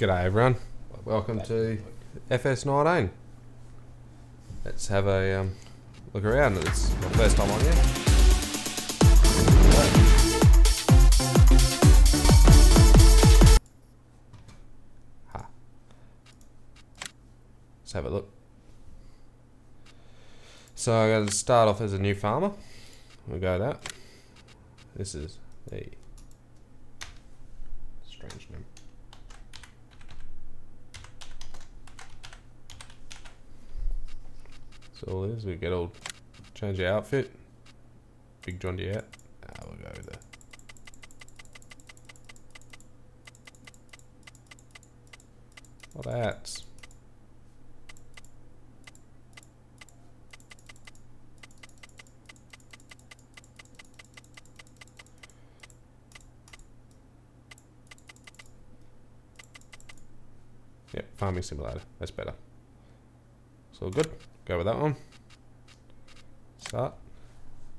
G'day everyone, welcome to FS19. Let's have a look around. It's my first time on here. Let's have a look. So I'm going to start off as a new farmer. We'll go that. This is a strange name. So all it is, we get all change our outfit. Big John Deere out. We'll go with that. What hats? Yep, farming simulator. That's better. It's all good. Go with that one. Start.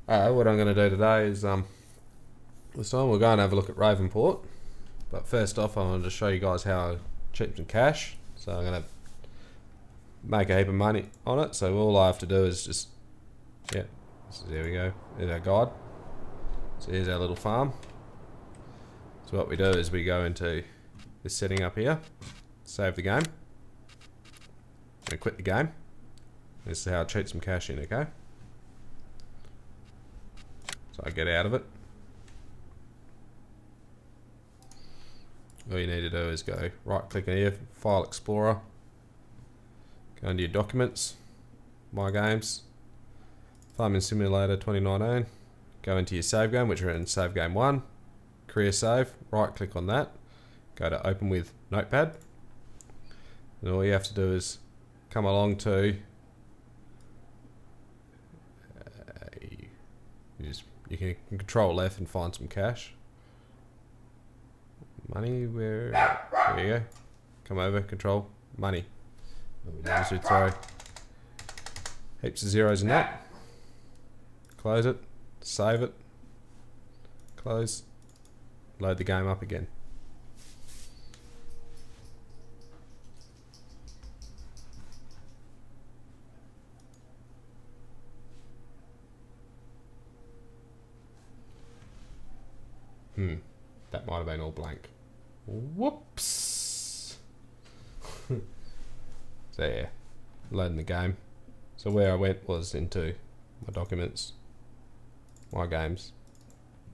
What I'm going to do today is this time we're going to have a look at Ravenport. But first off, I wanted to show you guys how I cheap some cash. So I'm going to make a heap of money on it. So all I have to do is just, yeah, there we go. There's our guide. So here's our little farm. So what we do is we go into this setting up here, save the game, and quit the game. This is how I cheat some cash in, okay? So I get out of it. All you need to do is go right click in here, File Explorer, go into your documents, My Games, Farming Simulator 2019, go into your save game, which are in save game 1, Career Save, right click on that, go to Open with Notepad, and all you have to do is come along to you can control F and find some cash. Money, there you go. Come over, control money. What we do is we throw heaps of zeros in that. Close it, save it, close, load the game up again. That might have been all blank. Whoops. So yeah, loading the game. So where I went was into my documents, My Games,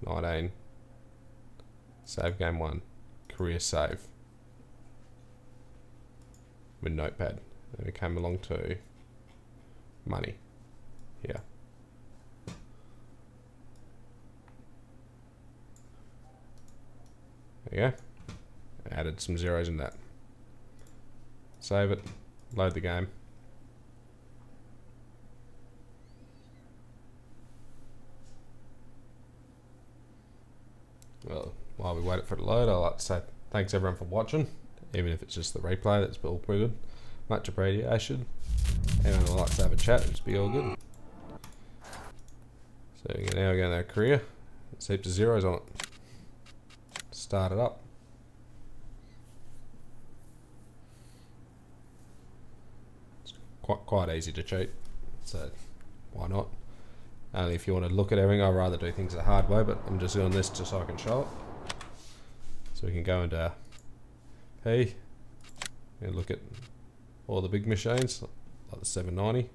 19, save game 1, career save with Notepad. Then we came along to money here. There you go. Added some zeros in that. Save it. Load the game. Well, while we wait for it to load, I'd like to say thanks everyone for watching. Even if it's just the replay, that's all pretty good. Much appreciation. Anyone who likes to have a chat, it'd be all good. So now we're going to our career. There's heaps of zeros on it. Start it up. It's quite easy to cheat, so why not? Only if you want to look at everything. I'd rather do things the hard way, but I'm just doing this just so I can show it. So we can go into P and look at all the big machines like the 790.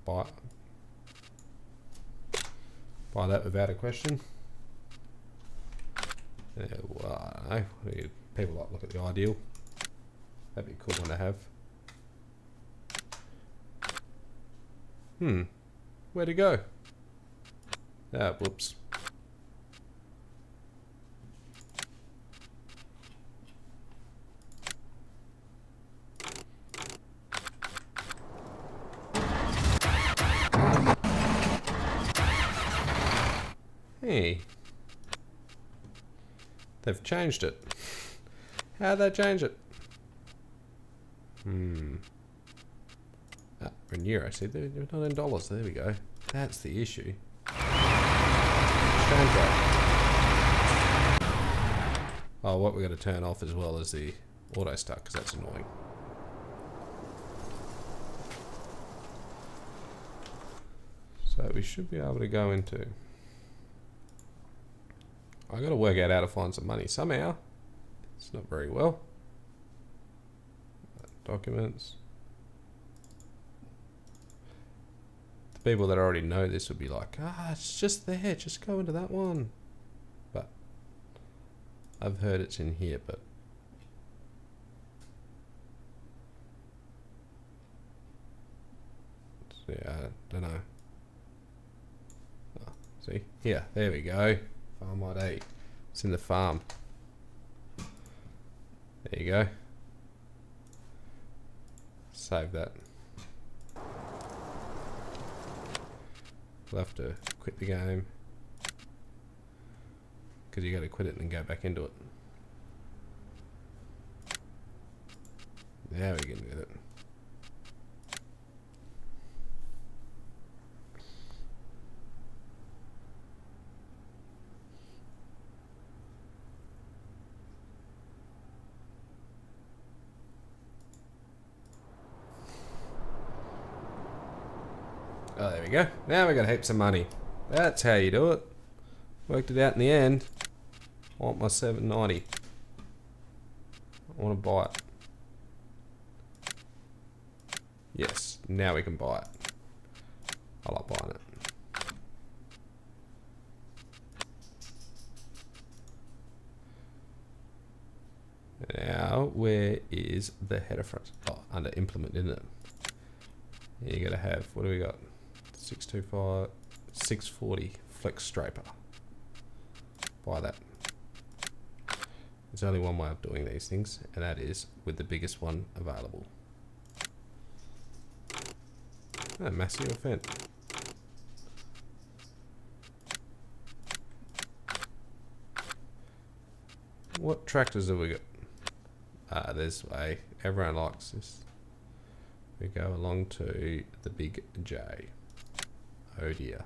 Buy that without a question. Yeah, well, I don't know. People like to look at the ideal. That'd be a cool one to have. Where'd it go? Ah, whoops. Hey. They've changed it. How'd they change it? In euro, see, they're not in dollars. There we go. That's the issue. Change that. Oh, what we're going to turn off as well is the auto start, because that's annoying. So we should be able to go into... I got to work out how to find some money somehow. It's not very well. Documents. The people that already know this would be like, ah, it's just there, just go into that one. But I've heard it's in here, but yeah, I don't know. Oh, see, here, there we go. Farm ID. It's in the farm. There you go. Save that. We'll have to quit the game, because you got to quit it and go back into it. Now we can get it. Oh, there we go. Now we got heaps of money. That's how you do it. Worked it out in the end. I want my $7.90. I want to buy it. Yes, now we can buy it. I like buying it. Now, where is the header front? Oh, under implement, isn't it? You gotta have, what do we got? 625, 640 flex striper. Buy that. There's only one way of doing these things, and that is with the biggest one available. Ah, massive event. What tractors have we got? Ah, there's a, everyone likes this. We go along to the big J. Oh dear.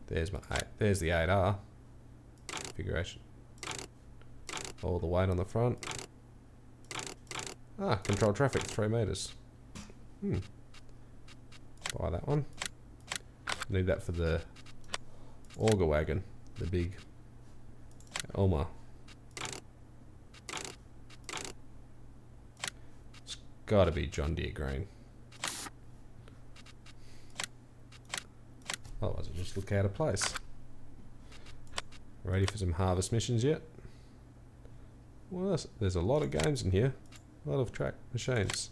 There's my 8. There's the 8R configuration. All the weight on the front. Ah, control traffic 3 meters. Buy that one. Need that for the auger wagon, the big Elmer. It's gotta be John Deere green. Otherwise it'll just look out of place. Ready for some harvest missions yet? Well, there's a lot of games in here. A lot of track machines.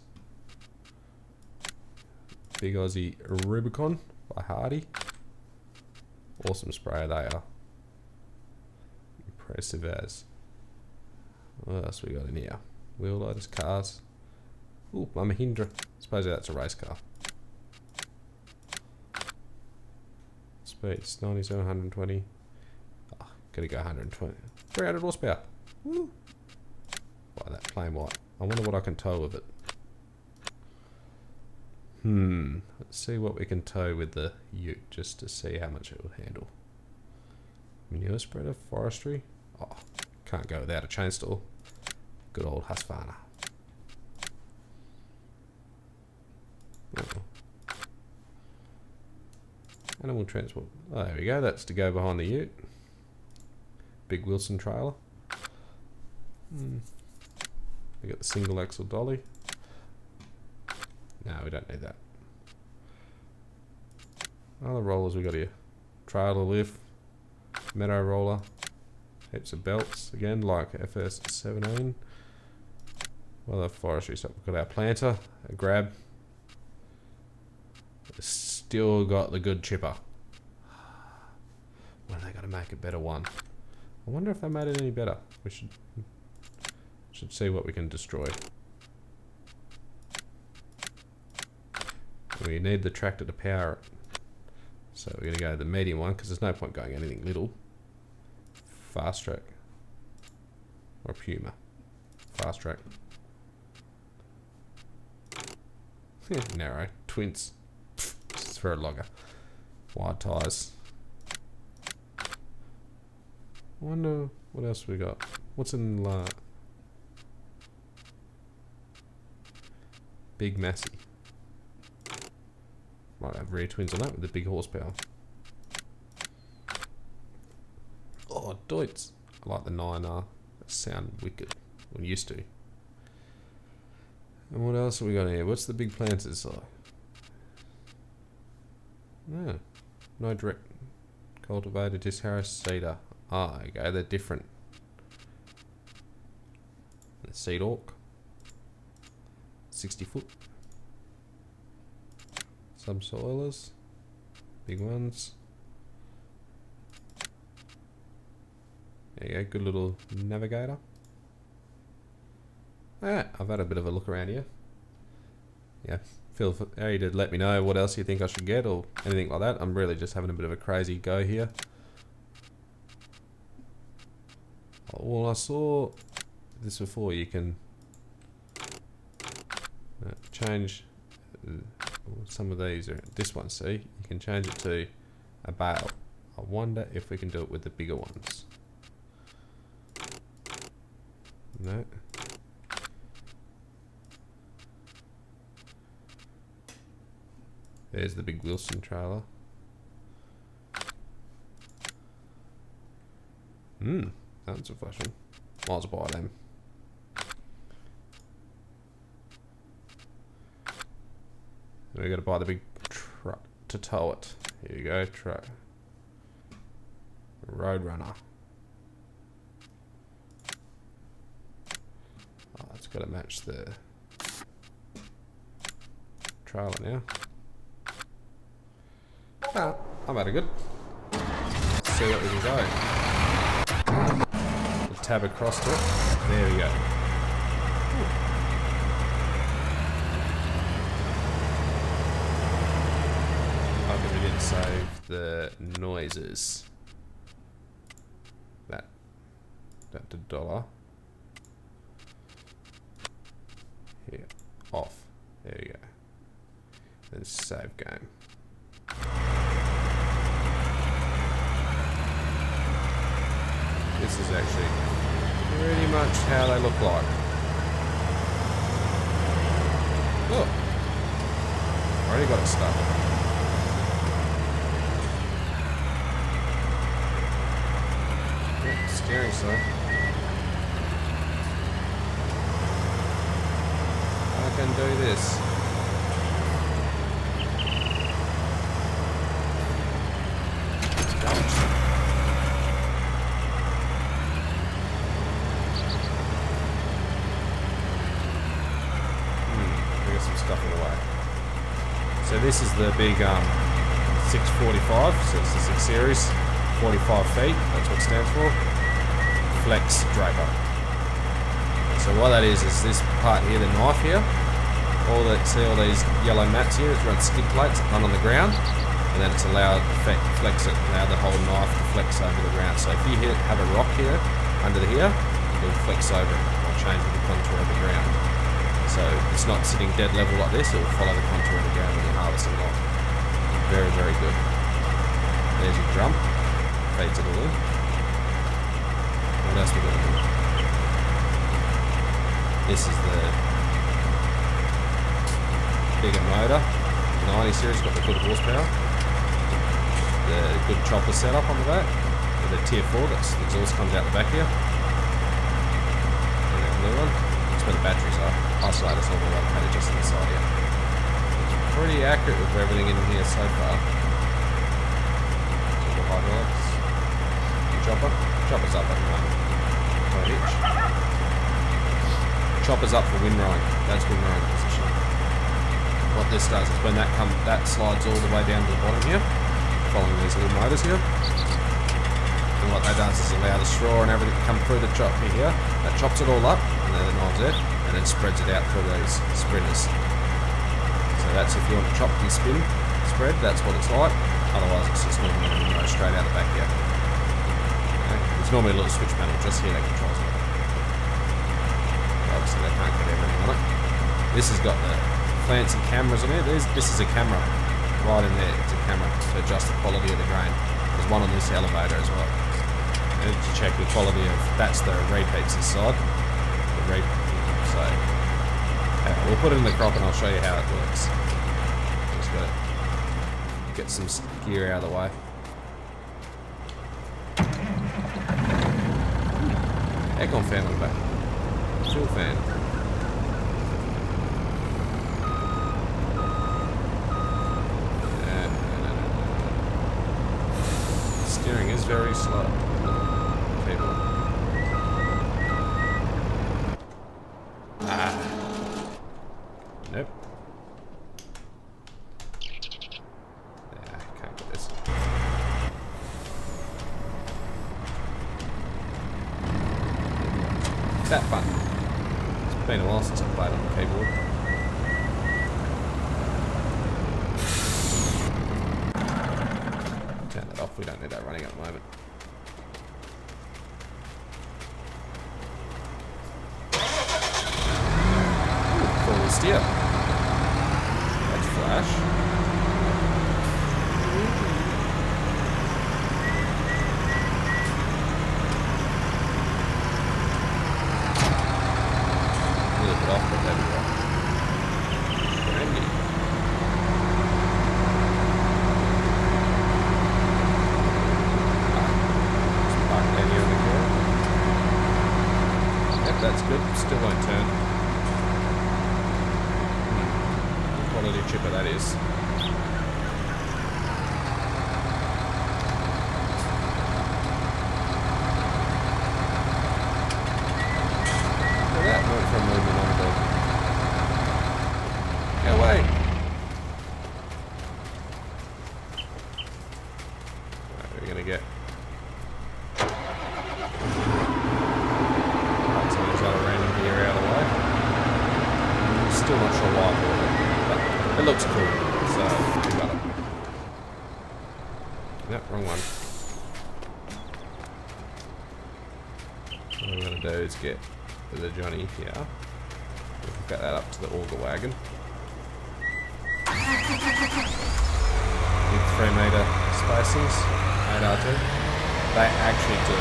Big Aussie Rubicon by Hardy. Awesome sprayer they are. Impressive as. What else we got in here? Wheel loaders, cars. Ooh, my Mahindra. Suppose that's a race car. Speeds 97, 120. Oh, gotta go 120. 300 horsepower. Woo! Buy that plain white. I wonder what I can tow with it. Let's see what we can tow with the ute, just to see how much it will handle. Manure spreader, forestry. Oh, can't go without a chainsaw. Good old Husqvarna. Animal transport. Oh, there we go. That's to go behind the ute. Big Wilson trailer. We got the single axle dolly. No, we don't need that. Other rollers we got here. Trailer lift, meadow roller, heaps of belts again, like FS19. Other forestry stuff. We've got our planter, a grab. Still got the good chipper. When are they going to make a better one? I wonder if they made it any better. We should see what we can destroy. We need the tractor to power it. So we're going to go the medium one, because there's no point going anything little. Fast track. Or Puma. Fast track. Narrow. Twins. It's for a logger. Wide tyres. I wonder what else we got. What's in Big Massey? Might have rear twins on that with the big horsepower. Oh, Deutz. I like the 9R. They sound wicked. Well, used to. And what else have we got here? What's the big planters like? No. No direct cultivator, disc Harris seeder. Ah, okay, they're different. The seed orc. 60 foot. Subsoilers. Big ones. There you go, good little navigator. Yeah, I've had a bit of a look around here. Yeah, feel free to let me know what else you think I should get or anything like that. I'm really just having a bit of a crazy go here. Well, I saw this before. You can change some of these. This one, see, you can change it to a bale. I wonder if we can do it with the bigger ones. No. There's the big Wilson trailer. That's a fashion. Might as well buy them. We got to buy the big truck to tow it. Here you go, truck. Roadrunner. Oh, it's got to match the trailer now. Oh, I'm at a good. Let's see what we can go. We'll tab across to it. There we go. I think we didn't save the noises. That did $1. Here, off. There you go. Then save game. This is actually pretty much how they look like. Look, already got it stuck. Yeah, steering so. I can do this. So this is the big 645, so it's the 6 series, 45 feet, that's what it stands for, flex draper. So what that is this part here, the knife here, see all these yellow mats here, it's run skid plates, run on the ground, and then it's allowed to flex it, allow the whole knife to flex over the ground. So if you have a rock here, under here, it'll flex over it, or change the contour of the ground. So it's not sitting dead level like this, it will follow the contour of the ground when you're harvesting log. Very, very good. There's your drum. Feeds it all in. What else we got to do? This is the bigger motor. 90 series, got the good horsepower. The good chopper setup on the back. With the tier 4, the exhaust comes out the back here. And that blue one. Where the batteries are. Isolators all located just on the side here. It's pretty accurate with everything in here so far. So the hydraulics. Chopper. Chopper's up at the moment. Right hitch. Chopper's up for windrowing. That's windrowing position. What this does is when that slides all the way down to the bottom here, following these little motors here. And what that does is allow the straw and everything to come through the chop here. That chops it all up. The knives there, and then spreads it out for those sprinters. So that's if you want to chop and spin spread, that's what it's like. Otherwise it's just normally going to go straight out the back here. Okay. It's normally a little switch panel just here that controls it. Obviously they can't get everything on it. This has got the fancy cameras on here. This is a camera right in there. It's a camera to adjust the quality of the grain. There's one on this elevator as well. to check the quality of, that's the repeats this side. So we'll put it in the crop and I'll show you how it works. Just gotta get some gear out of the way. Aircon fan on the back. Fuel fan. Steering is very slow. Keyboard. Nope. Yeah, can't get this. That button. It's been a while since I've played on the keyboard. Turn that off, we don't need that running at the moment. Full steer. That's flash. A little bit off, but there we go. Brandy. Park down here in the corner. Yep, that's good. Still won't turn. Quality chipper that is. Look at that, went from movement on the go away. Right, we're gonna get something's got a random gear out of the way. Still not sure why I bought it. It looks cool, so we got it. Nope, wrong one. What we're going to do is get the Johnny here. We'll get that up to the auger wagon. Big 3-metre spacings, 8R2. They actually do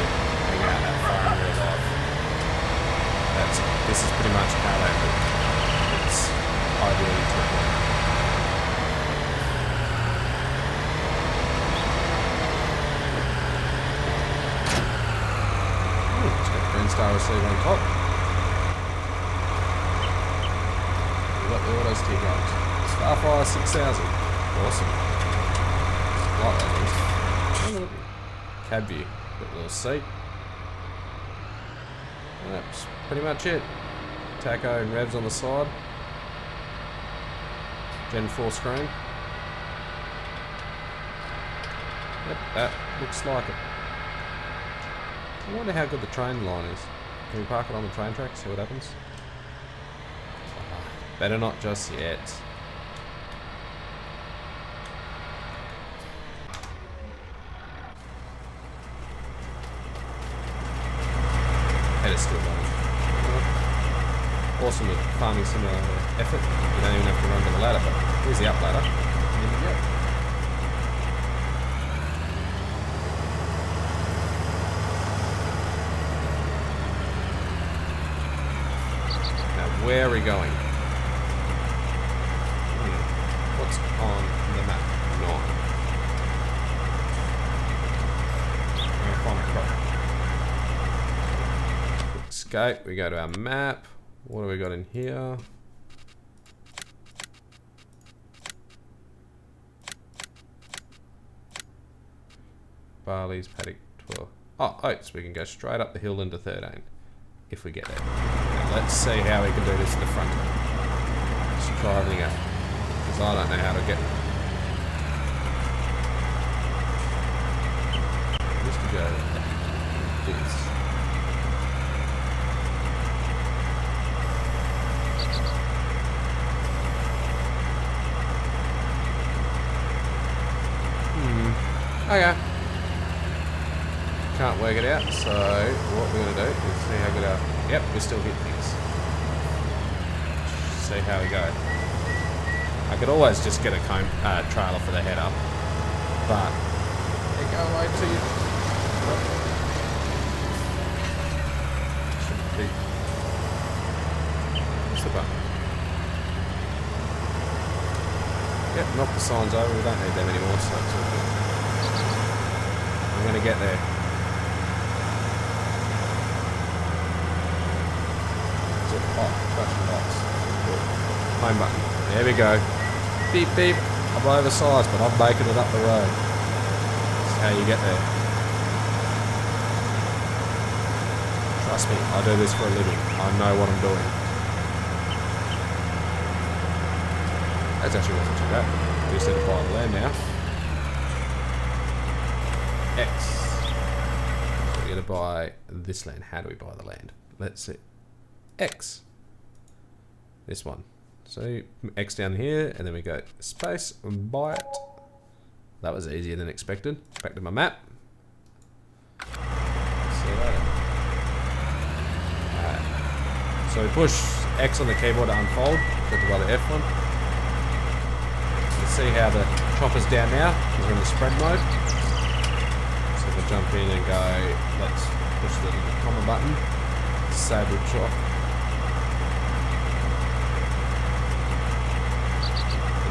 hang out that far in real life. This is pretty much how they look. It's ideally triple. Star receiver on top. We've got the auto steer guns. Starfire 6000. Awesome. Like that is. Cab view. Got a little seat. That's pretty much it. Taco and revs on the side. Gen 4 screen. Yep, that looks like it. I wonder how good the train line is. Can we park it on the train track, see what happens? Better not just yet. Head is still running. Awesome with farming simulator effort. You don't even have to run to the ladder, but here's the up ladder. And there you go. Where are we going? What's on the map? 9. Escape. We go to our map. What do we got in here? Barley's paddock 12. Oh, oats. We can go straight up the hill into 13. If we get there. Now let's see how we can do this in the front. Let's try everything out. Because I don't know how to get just to go like this. Okay. Can't work it out, so what we're going to do is see how good our... Yep, we still hit things. See how we go. I could always just get a comb trailer for the header, but you go away till you... big. What's the button? Yep, knock the signs over. We don't need them anymore, so it's all good. I'm gonna get there. Flashing lights. Home button. There we go. Beep beep. I'm oversized, but I'm making it up the road. That's how you get there. Trust me, I do this for a living. I know what I'm doing. That actually wasn't too bad. We just need to buy the land now. X. So we're going to buy this land. How do we buy the land? Let's see. X. This one. So X down here, and then we go space and buy it. That was easier than expected. Back to my map. See you later. So we push X on the keyboard to unfold. Got to buy the F one. Let's see how the chopper's down now, because we're in the spread mode. So if I jump in and go, let's push the comma button. Disable chop.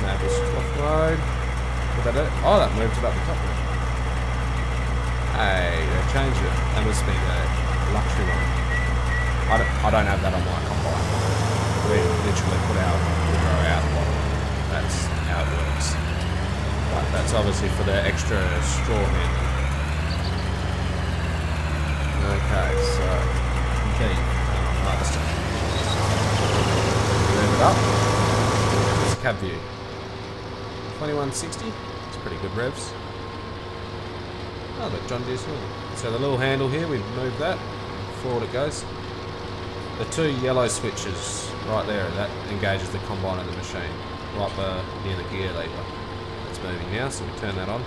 Enable off mode. What that do? Oh, that moved it up the top now. Hey, they changed it. That must be the luxury one. I don't have that on my combine. We literally put our row out the bottom. That's how it works. But that's obviously for the extra straw handling. Okay, so okay, harvester. Move it up. It's cab view. 2160. It's pretty good revs. Oh, look, John Deere's here. So the little handle here, we've moved that. Forward it goes. The two yellow switches right there, that engages the combine of the machine. Right near the gear lever. It's moving now, so we turn that on.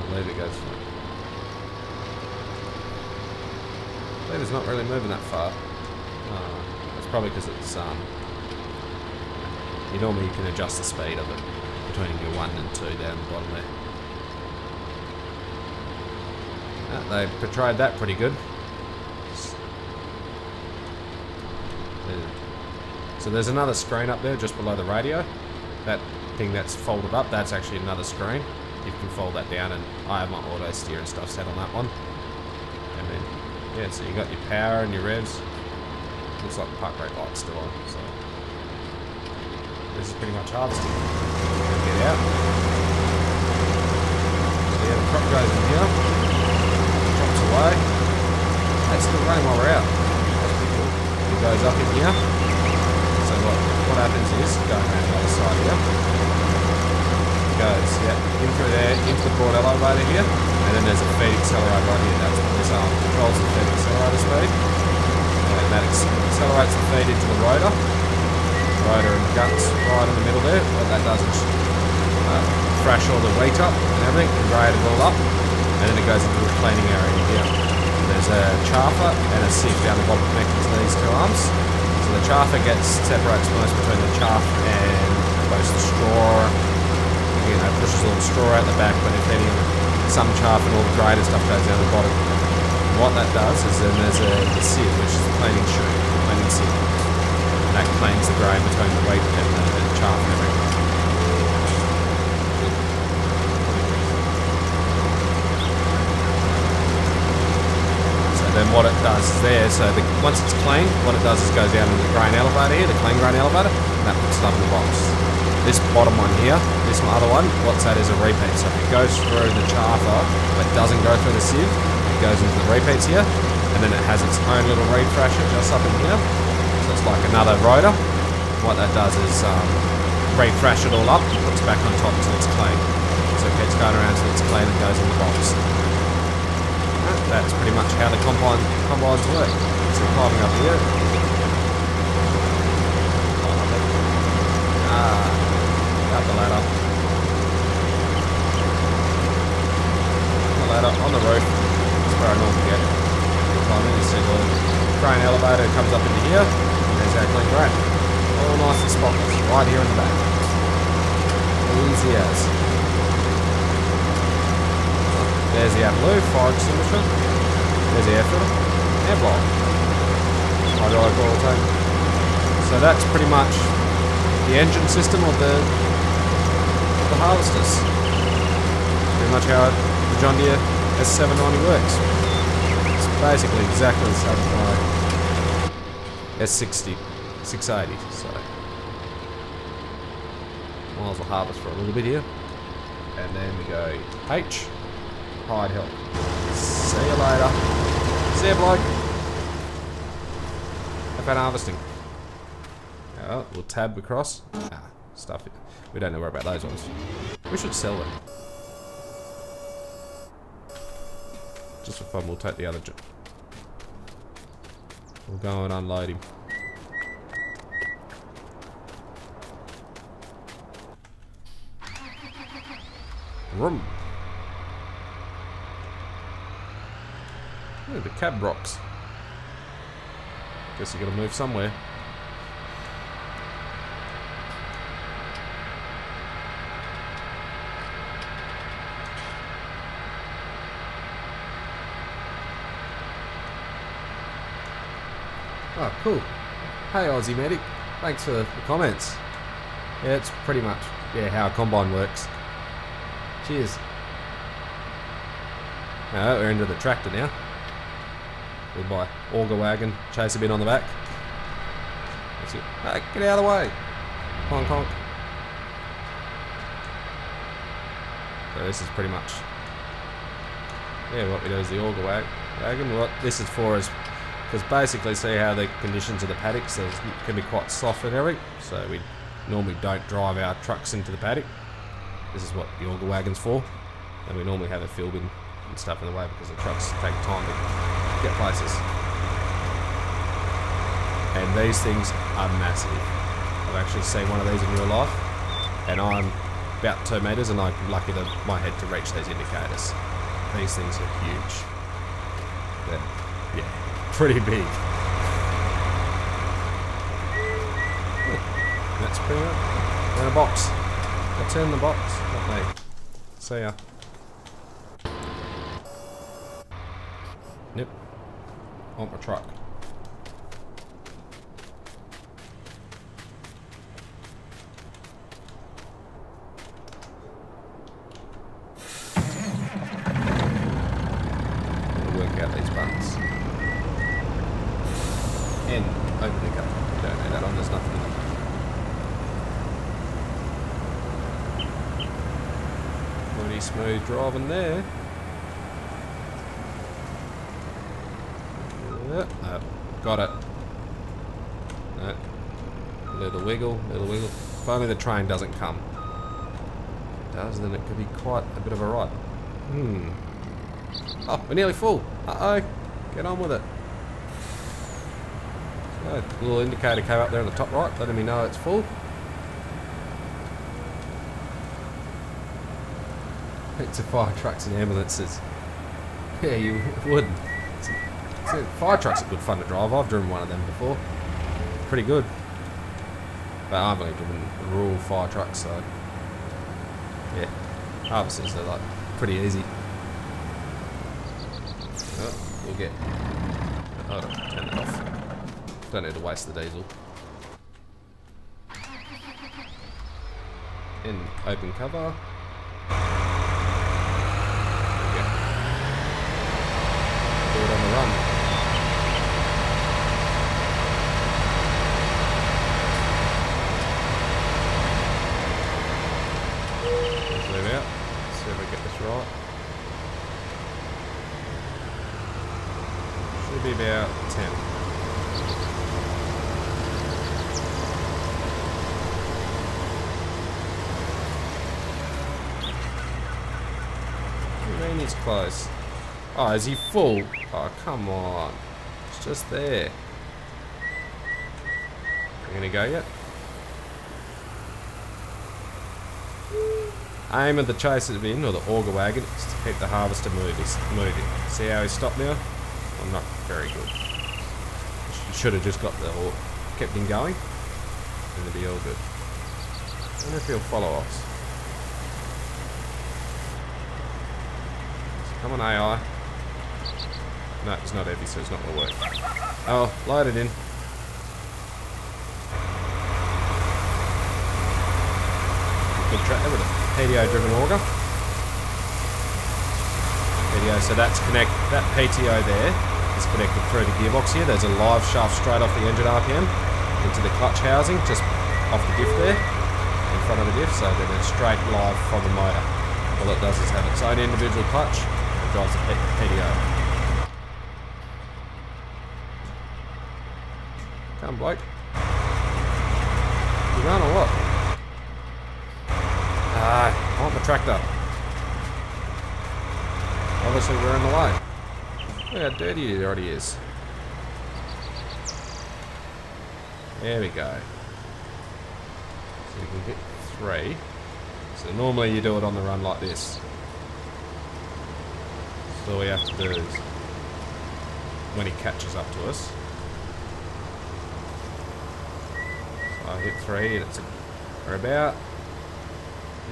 The lever goes through. The lever's not really moving that far. That's probably because it's normally you can adjust the speed of it between your 1 and 2 down the bottom there. They portrayed that pretty good. So there's another screen up there just below the radio. That thing that's folded up, that's actually another screen. You can fold that down, and I have my auto steer and stuff set on that one. And then, yeah, so you got your power and your revs. Looks like the park brake light's still on, so. This is pretty much harvesting. Get out. So yeah, the crop goes in here. Drops away. That's still running while we're out. That's pretty cool. It goes up in here. So what happens is, going around the other side here. It goes, yeah, in through there, into the broad elevator here. And then there's a feed accelerator right here. That's this arm controls the feed accelerator speed. And that accelerates the feed into the rotor. Rotor and guts right in the middle there. What that does is thrash all the wheat up and everything and grade it all up, and then it goes into a cleaning area here. There's a chaffer and a sieve down the bottom connected to these two arms. So the chaffer separates most between the chaff and goes the straw, pushes all the straw out the back, but if some chaff and all the grated stuff goes down the bottom. And what that does is then there's the sieve, which is the cleaning chute, cleaning sieve. That cleans the grain between the wheat and the chaff and everything. So then what it does is there, so once it's clean, what it does is goes down in the grain elevator here, the clean grain elevator, and that puts it up in the box. This bottom one here, this other one, what's that is a repeat. So if it goes through the chaffer, but doesn't go through the sieve, it goes into the repeats here, and then it has its own little refrasher just up in here. So it's like another rotor. What that does is refresh it all up and puts it back on top until it's clean. So it keeps going around until it's clean and goes in the box. That's pretty much how the combines work. So climbing up here. Up the ladder. On the roof. That's where I normally get it. Climbing, you see the grain elevator comes up into here. There's our clean grain. All nice and spotless. Right here in the back. Easy as. There's the blue fire extinguisher. There's the air filter. Air block. Hydraulic oil tank. So that's pretty much the engine system of the harvesters. Pretty much how the John Deere S790 works. It's basically exactly the same as my S60, 680. So might as well harvest for a little bit here. And then we go H, hide help. See you later. See you, bloke. Have fun harvesting. Oh, we'll tab across. Stuff. We don't know where about those ones. We should sell them. Just for fun, we'll take the other. We'll go and unload him. Vroom. Ooh, the cab rocks. Guess you gotta move somewhere. Oh, cool. Hey, Aussie Medic. Thanks for the comments. Yeah, it's pretty much how a combine works. Cheers. Alright, we're into the tractor now. We'll buy auger wagon, chase a bit on the back. That's it. Hey, get out of the way. Honk honk. So this is pretty much what we do is the auger wagon. What this is for is because basically see how the conditions of the paddocks can be quite soft and everything. So we normally don't drive our trucks into the paddock. This is what the auger wagon's for. And we normally have a fill bin and stuff in the way because the trucks take time to get places. And these things are massive. I've actually seen one of these in real life. And I'm about 2 meters and I'm lucky that my head to reach these indicators. These things are huge. They're, pretty big. That's pretty much in a box. What's in the box? Not me. See ya. Yep. On my truck. Work out these buttons. N. Open the gun. Don't know that on. There's nothing in it. Pretty smooth driving there. No, got it. No. Little wiggle, little wiggle. If only the train doesn't come. If it does, then it could be quite a bit of a ride. Oh, we're nearly full. Uh-oh. Get on with it. So, the little indicator came up there on the top right, letting me know it's full. It's a fire trucks and ambulances. Yeah, you would. Fire trucks are good fun to drive. I've driven one of them before. Pretty good. But I've only driven rural fire trucks, so yeah. Harvesters are like pretty easy. Oh, we'll get. Hold on, turn that off. Don't need to waste the diesel. In open cover. Do it on the run. Let's zoom out. See if I get this right. Should be about 10. What do you mean it's close? Oh, is he full? Oh, come on. It's just there. You gonna go yet? Aim of the chaser bin, or the auger wagon, is to keep the harvester moving. See how he stopped now? I'm not very good. Should have just got the kept him going, and it'll be all good. I wonder if he'll follow us. Come on, AI. No, it's not heavy, so it's not going to work. Oh, load it in. Good tractor with a PTO-driven auger. PTO, so that's that PTO there is connected through the gearbox here. There's a live shaft straight off the engine RPM into the clutch housing, just off the diff there, in front of the diff, so then it's straight live from the motor. All it does is have its own individual clutch that drives the PTO. Come, bloke. You run or what? I want the tractor. Obviously we're in the way. Look how dirty it already is. There we go. So you can get 3. So normally you do it on the run like this. So all we have to do is, when he catches up to us, so I hit 3 and we're about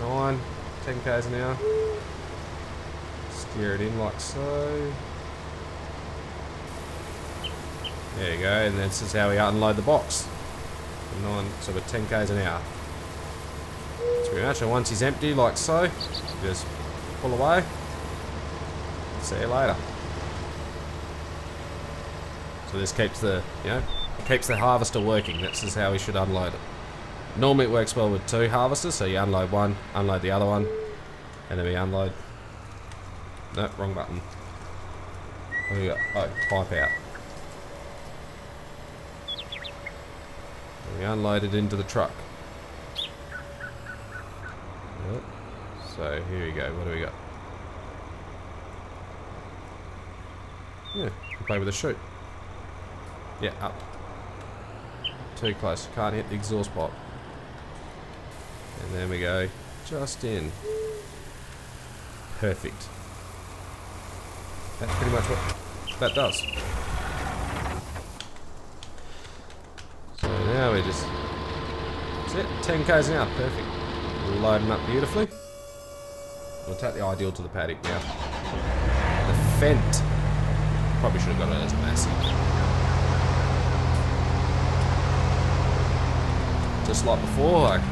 9, 10 k's an hour. Steer it in like so. There you go, and this is how we unload the box. So we're 10 k's an hour. That's pretty much. And once he's empty, like so, just pull away. See you later. So this keeps the, keeps the harvester working. This is how we should unload it. Normally it works well with 2 harvesters, so you unload one, unload the other one, and then we unload. No, wrong button. What do we got? Oh, pipe out. And we unload it into the truck. Yep. So here we go. What do we got? Yeah, you can play with the chute. Yeah, up. Too close. Can't hit the exhaust pipe. And then we go just in. Perfect. That's pretty much what that does. So now we just, that's it, 10 k's an hour, perfect. We'll load them up beautifully. We'll take the ideal to the paddock now. The Fent, probably should have got it as massive. Just like before, like,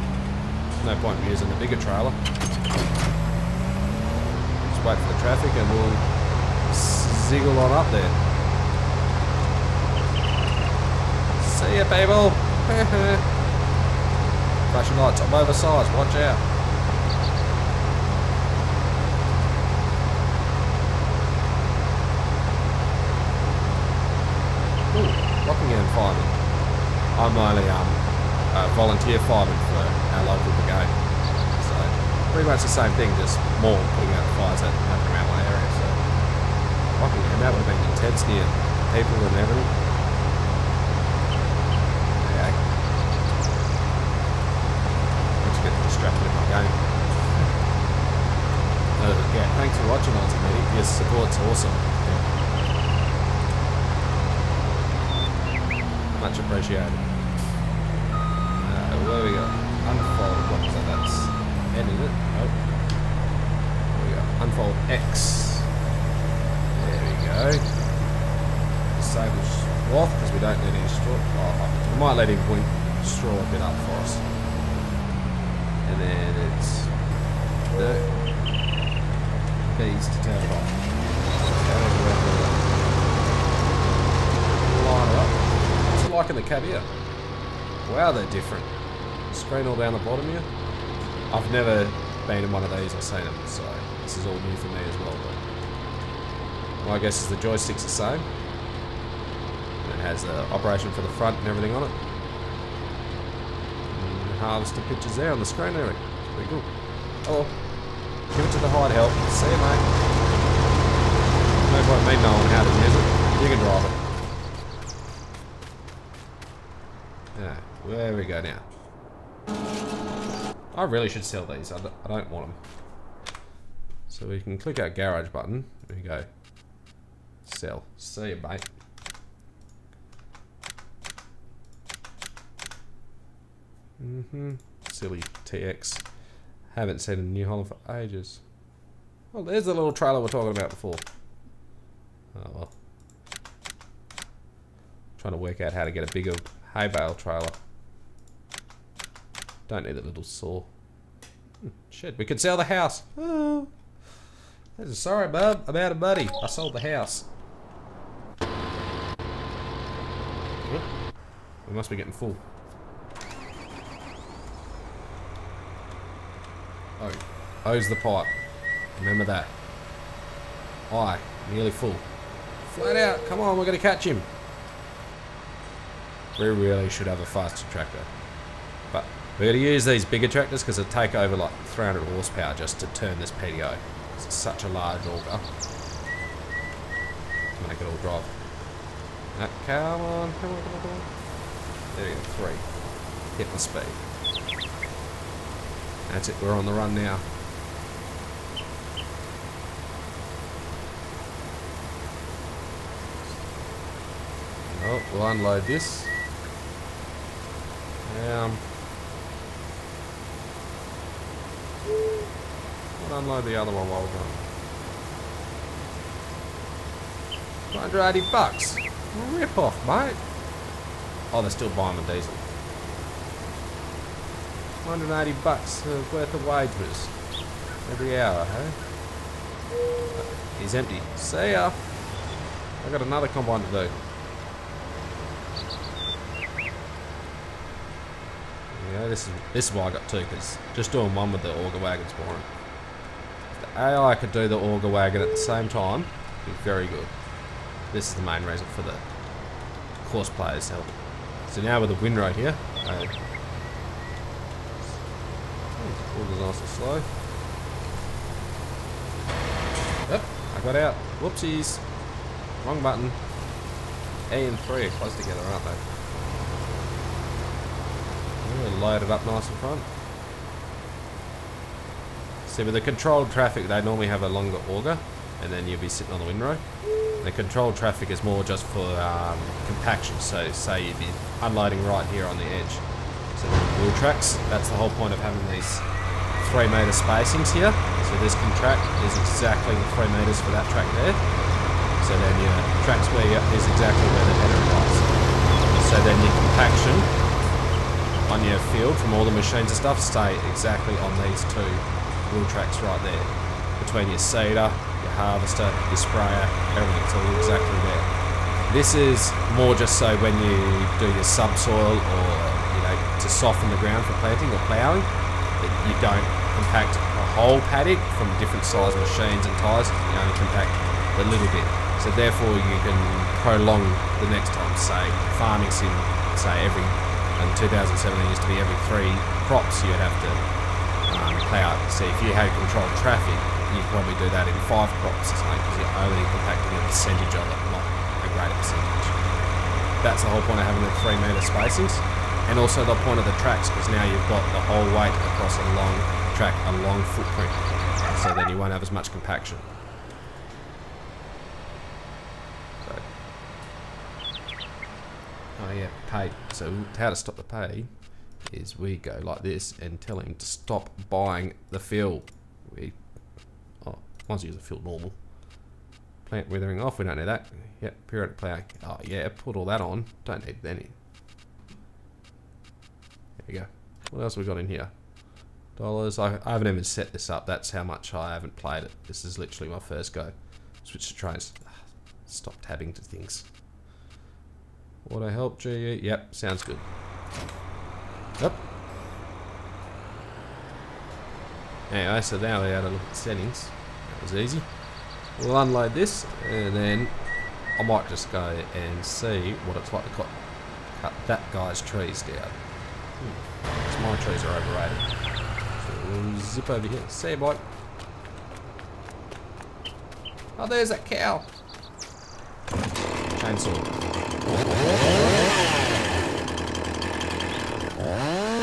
no point in using the bigger trailer. Just wait for the traffic and we'll ziggle on up there. See ya, people. Flashing lights, I'm oversized, watch out. Ooh, Rockingham fireman. I'm only volunteer fireman for our local brigade. So pretty much the same thing, just more putting out the fires that happen around my area. So Rockingham, that would have been intense near people and everything. Yeah. I'm just getting distracted in my game. Yeah, thanks for watching, Aussie Medic. Your support's awesome. Yeah. Much appreciated. Where we go? Unfold. What was that? That's N, isn't it? Nope. There we go. Unfold X. There we go. Disable swath because we don't need any straw. Oh, we might let him point straw a bit up for us. And then it's the B's to turn it off. Line it up. What's it like in the cab here? Wow, they're different. Screen all down the bottom here. I've never been in one of these or seen them, so this is all new for me as well. But my guess is the joystick's the same. And it has the operation for the front and everything on it. And the harvester pictures there on the screen there. Pretty cool. Oh, give it to the hide help. See you, mate. No point me knowing how to use it. You can drive it. Yeah, where we go now? I really should sell these. I don't want them. So we can click our garage button. There we go. Sell. See you, mate. Silly TX. Haven't seen a New Holland for ages. Well, there's the little trailer we're talking about before. Oh well. Trying to work out how to get a bigger hay bale trailer. Don't need a little saw. Shit, we could sell the house. Oh. Sorry, bub. I'm out of money. I sold the house. We must be getting full. Oh. Oh's the pipe. Remember that. Aye. Nearly full. Flat out. Come on, we're going to catch him. We really should have a faster tractor. But we're going to use these bigger tractors because it'll take over like 300 horsepower just to turn this PDO. It's such a large auger. Make it all drive. Come on, come on, come on, come on. There you go, 3. Hit my speed. That's it, we're on the run now. Oh, we'll unload this. We'll unload the other one while we're going. 280 bucks. Rip off, mate. Oh, they're still buying the diesel. 180 bucks worth of wages every hour, hey? He's empty. See ya. I got another combine to do. Yeah, this is why I got 2, because just doing one with the auger wagon's boring. If the AI could do the auger wagon at the same time, it'd be very good. This is the main reason for the course players help. So now with the windrow here, auger's nice and slow. Yep, I got out. Whoopsies. Wrong button. A and 3 are close together, aren't they? Load it up nice in front. See, with the controlled traffic, they normally have a longer auger, and then you'll be sitting on the windrow. The controlled traffic is more just for compaction. So, say you'd be unloading right here on the edge. So, the wheel tracks. That's the whole point of having these 3 metre spacings here. So, this contract is exactly the 3 metres for that track there. So then your track speed is exactly where the header lies. So then your compaction on your field from all the machines and stuff stay exactly on these 2 wheel tracks right there. Between your seeder, your harvester, your sprayer, everything's all exactly there. This is more just so when you do your subsoil or, you know, to soften the ground for planting or ploughing, that you don't compact a whole paddock from different size machines and tyres, you only compact a little bit. So therefore you can prolong the next time. Say farming sim, say every, in 2017 used to be every 3 crops you'd have to plough. So if you had controlled traffic, you'd probably do that in 5 crops or something, because you're only compacting a percentage of it, not a greater percentage. That's the whole point of having the 3 metre spacings, and also the point of the tracks, because now you've got the whole weight across a long track, a long footprint, so then you won't have as much compaction. So, oh yeah, pay. So how to stop the pay is we go like this and tell him to stop buying the fuel. Once you use the fuel normal. Plant withering off, we don't need that. Yep, periodic ploughing. Oh yeah, put all that on. Don't need any. There you go. What else have we got in here? Dollars. I haven't even set this up. That's how much I haven't played it. This is literally my first go. Switch to trains. Stop tabbing to things. Auto help, GE. Yep, sounds good. Yep. Anyway, so now we had a look at settings. That was easy. We'll unload this, and then I might just go and see what it's like to cut that guy's trees down. Because my trees are overrated. So we'll zip over here. See you, bloke. Oh, there's that cow. Chainsaw.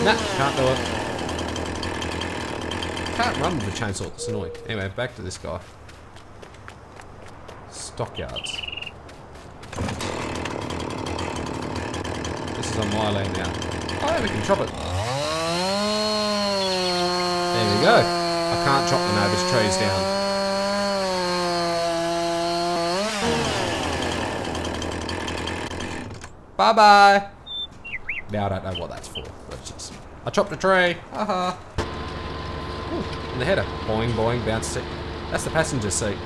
Nah, can't do it. Can't run with the chainsaw, it's annoying. Anyway, back to this guy. Stockyards. This is on my land now. Oh yeah, we can chop it. There we go. I can't chop the neighbour's trees down. Bye-bye. Now I don't know what that's for. But it's just... I chopped a tree. Haha. And the header. Boing, boing, bounce seat. That's the passenger seat.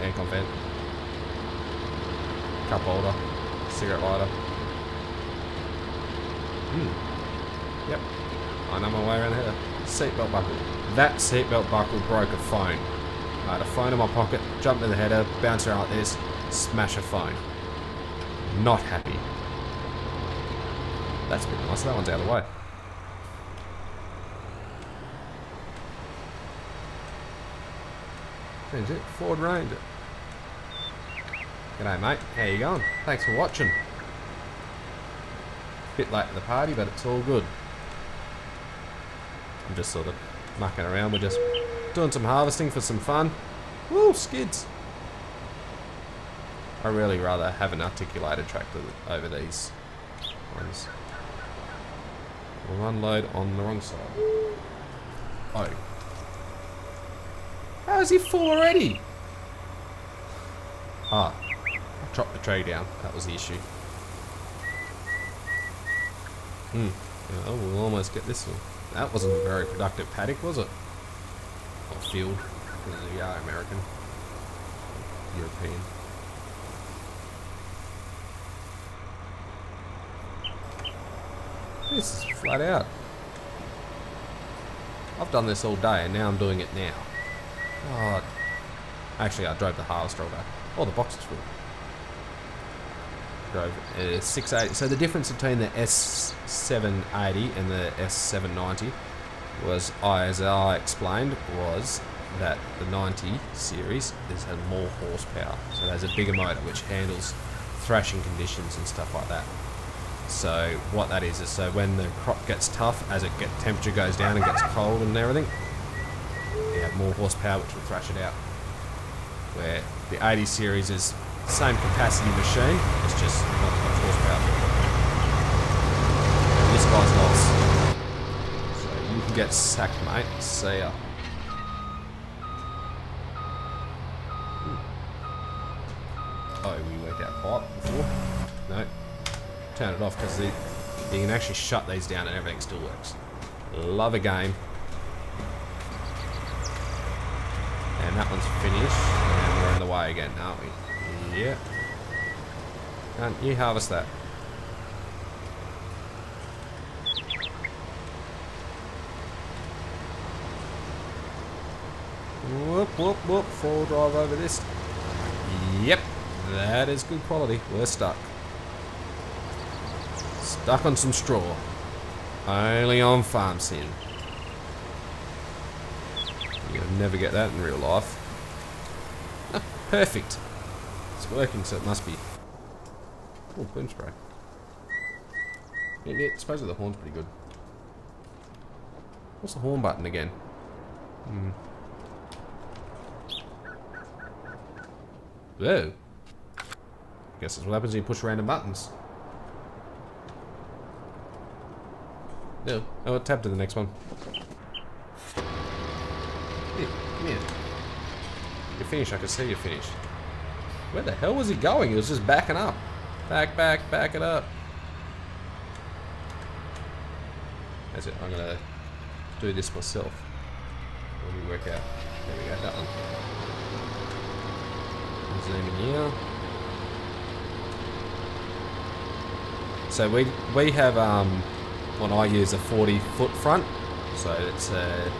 Aircon vent. Cup holder. Cigarette lighter. Yep. I know my way around the header. Seatbelt buckle. That seatbelt buckle broke a phone. I had a phone in my pocket, jumped in the header, bounce around like this, smash a phone. Not happy. That's a bit nice. That one's out of the way. That's it. Ford Ranger. G'day, mate. How you going? Thanks for watching. Bit late at the party, but it's all good. I'm just sort of mucking around. We're just doing some harvesting for some fun. Woo, skids. I really rather have an articulated tractor over these ones. We'll unload on the wrong side. Oh. How is he full already? Ah. I chopped the tree down. That was the issue. Oh, we'll almost get this one. That wasn't a very productive paddock, was it? Or field. We are American. European. This is flat out. I've done this all day and now I'm doing it now. Oh, actually I drove the harvester all day. Oh, the box is full. Drove 680. So the difference between the S780 and the S790 was, as I explained, was that the 90 series has more horsepower. So there's a bigger motor which handles thrashing conditions and stuff like that. So what that is so when the crop gets tough, as temperature goes down and gets cold and everything, you have more horsepower which will thrash it out. Where the 80 series is the same capacity machine, it's just not as much horsepower. And this guy's lost. So you can get sacked, mate. See ya. Oh, we worked out pipe before? No. Turn it off because you can actually shut these down and everything still works. Love a game. And that one's finished. And we're in the way again, aren't we? Yeah. Can't you harvest that? Whoop, whoop, whoop. Full drive over this. Yep. That is good quality. We're stuck. Stuck on some straw. Only on farm sim. You'll never get that in real life. Ah, perfect. It's working, so it must be. Oh, boom spray. Yeah, I suppose the horn's pretty good. What's the horn button again? Whoa. Guess that's what happens when you push random buttons. No. Oh, tab to the next one. Here, come here. You're finished. I can see you're finished. Where the hell was he going? He was just backing up. Back, back, back it up. That's it. I'm going to do this myself. Let me work out. There we go. That one. Zoom in here. So we have when I use a 40-foot front, so it's a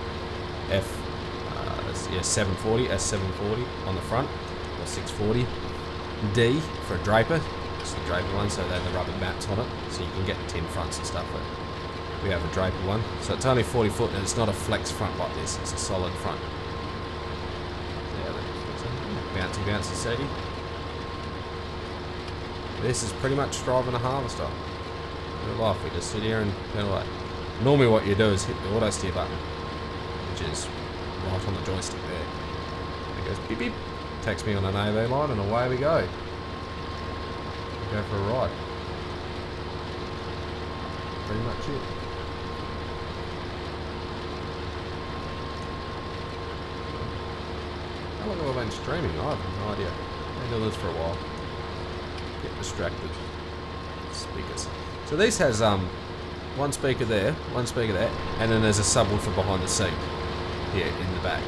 S740 on the front, or 640D for a draper. It's the draper one, so they have the rubber mats on it, so you can get tin fronts and stuff. But we have a draper one, so it's only 40 foot and it's not a flex front like this. It's a solid front. Bouncy, bouncy, seedy. This is pretty much driving a harvester. In real life, we just sit here and turn away. Normally what you do is hit the auto steer button, which is right on the joystick there. It goes beep beep, takes me on an AV line and away we go. We go for a ride. Pretty much it. How long have I been streaming? I have no idea. I've been doing this for a while. Get distracted. Speakers. So this has one speaker there, and then there's a subwoofer behind the seat here in the back.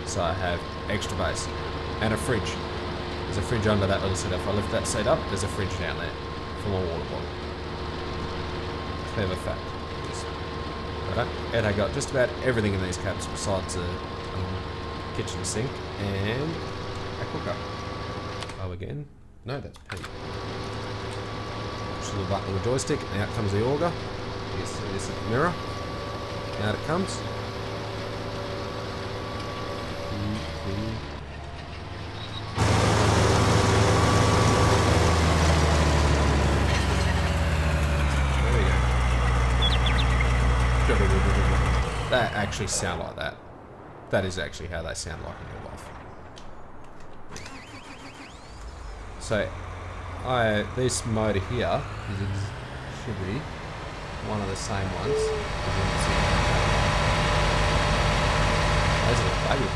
So I have extra bass and a fridge. There's a fridge under that little seat. If I lift that seat up, there's a fridge down there for my water bottle. Clever fact. And I got just about everything in these cabs besides a kitchen sink and a cooker. Oh, again? No, that's P. Push the little button on the joystick, and out comes the auger. Here's the mirror. Out it comes. That actually sound like that. That is actually how they sound like in real life. So, this motor here should be one of the same ones. Those are baby.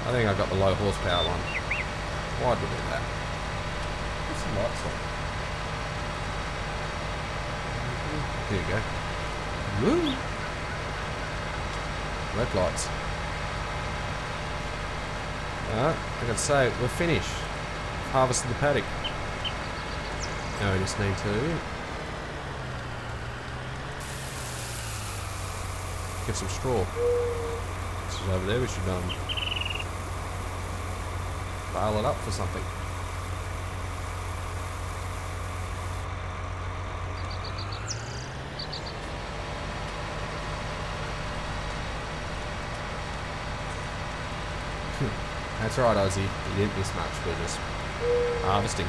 I think I got the low horsepower one. Why did we do that? What's the lights on? There you go. Woo! Red lights. Alright, I gotta say, we're finished. Harvested the paddock. Now we just need to get some straw. This is over there, we should bale it up for something. That's right, Aussie. You didn't miss much. We're just harvesting.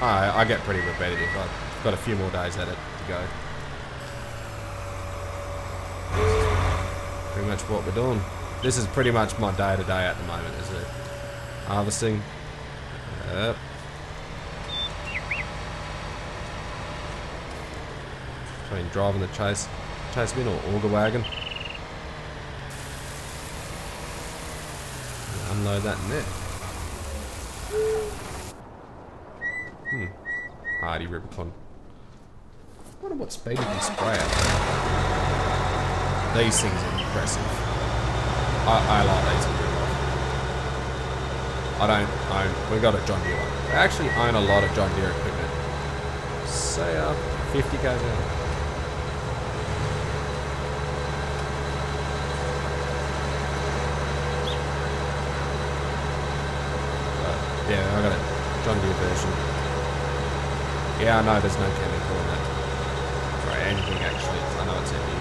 I get pretty repetitive. I've got a few more days at it to go. Pretty much what we're doing. This is pretty much my day to day at the moment, is it? Harvesting. Yep. Between driving the chase bin or auger wagon. Unload that in there. Hardy Rubicon. I wonder what speed you can spray at. These things are impressive. I like these in real life. I don't own... We got a John Deere one. I actually own a lot of John Deere equipment. Say 50 k's an hour. Yeah, I got a John Deere version. Yeah, I know there's no chemical in it. Or anything actually. I know it's heavy.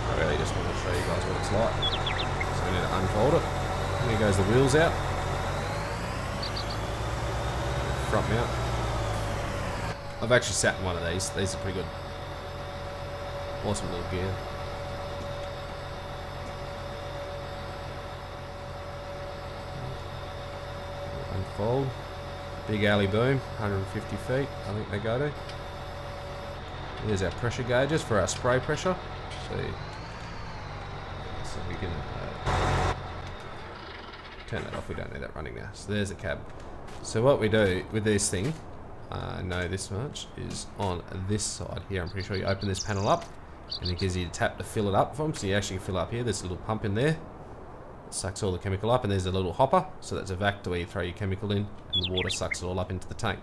I really just want to show you guys what it's like. So I need to unfold it. And here goes the wheels out. Front mount. I've actually sat in one of these. These are pretty good. Awesome little gear. Unfold. Big alley boom, 150 feet, I think they go to. Here's our pressure gauges for our spray pressure. So we can turn that off, we don't need that running now. So there's the cab. So what we do with this thing, I know this much, is on this side here. I'm pretty sure you open this panel up and it gives you a tap to fill it up from. So you actually fill up here, there's a little pump in there. It sucks all the chemical up, and there's a little hopper, so that's a vac to where you throw your chemical in, and the water sucks it all up into the tank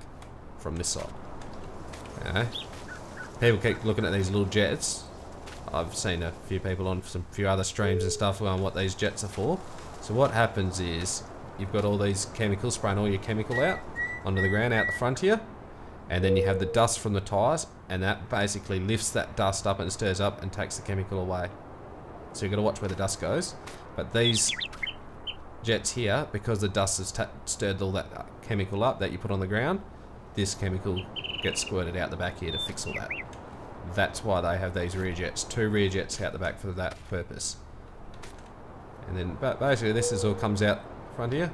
from this side. Okay. People keep looking at these little jets. I've seen a few people on some few other streams and stuff on what these jets are for. So what happens is you've got all these chemicals spraying all your chemical out onto the ground out the front here, and then you have the dust from the tyres, and that basically lifts that dust up and stirs up and takes the chemical away. So you've got to watch where the dust goes. But these jets here, because the dust has stirred all that chemical up that you put on the ground, this chemical gets squirted out the back here to fix all that. That's why they have these rear jets. 2 rear jets out the back for that purpose. And then basically this is all comes out front here.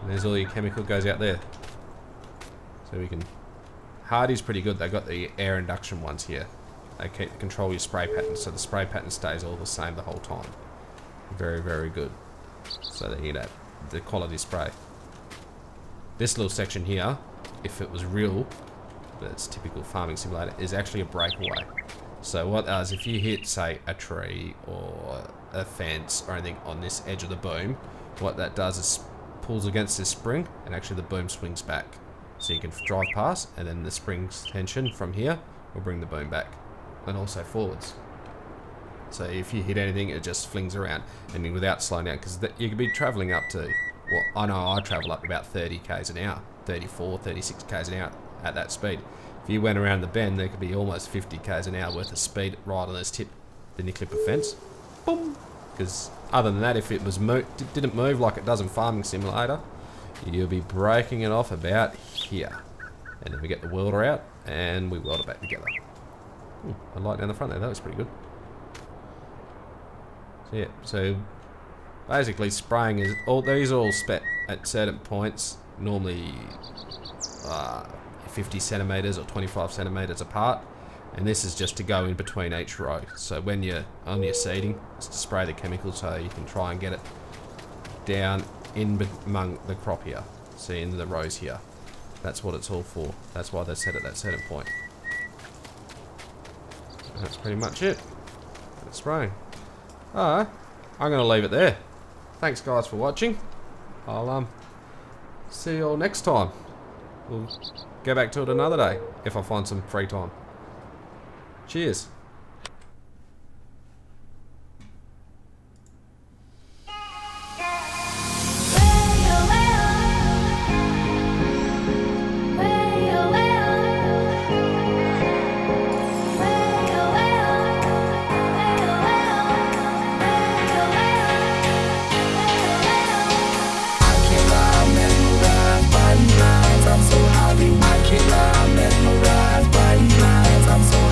And there's all your chemical goes out there. So we can... Hardy's pretty good. They've got the air induction ones here. They control your spray pattern, so the spray pattern stays all the same the whole time. Very, very good. so that you get the quality spray. This little section here, if it was real, but it's typical farming simulator, is actually a breakaway. So what does, if you hit, say, a tree or a fence or anything on this edge of the boom, what that does is pulls against this spring, and actually the boom swings back. So you can drive past, and then the spring's tension from here will bring the boom back, and also forwards. So if you hit anything, it just flings around, and without slowing down, because you could be travelling up to, well, I know I travel up about 30 k's an hour, 34, 36 k's an hour at that speed. If you went around the bend, there could be almost 50 k's an hour worth of speed right on this tip, then you clip a fence, boom. Because other than that, if it was didn't move like it does in Farming Simulator, you'll be breaking it off about here. And then we get the welder out, and we weld it back together. A light down the front there, that was pretty good. So yeah, so basically spraying is, these are all spec at certain points, normally 50 centimeters or 25 centimeters apart, and this is just to go in between each row. So when you're on your seeding, it's to spray the chemical so you can try and get it down in among the crop here, see, in the rows here. That's what it's all for. That's why they set it at that certain point. And that's pretty much it. That's spraying. I'm gonna leave it there. Thanks guys for watching. I'll see you all next time. We'll go back to it another day if I find some free time. Cheers.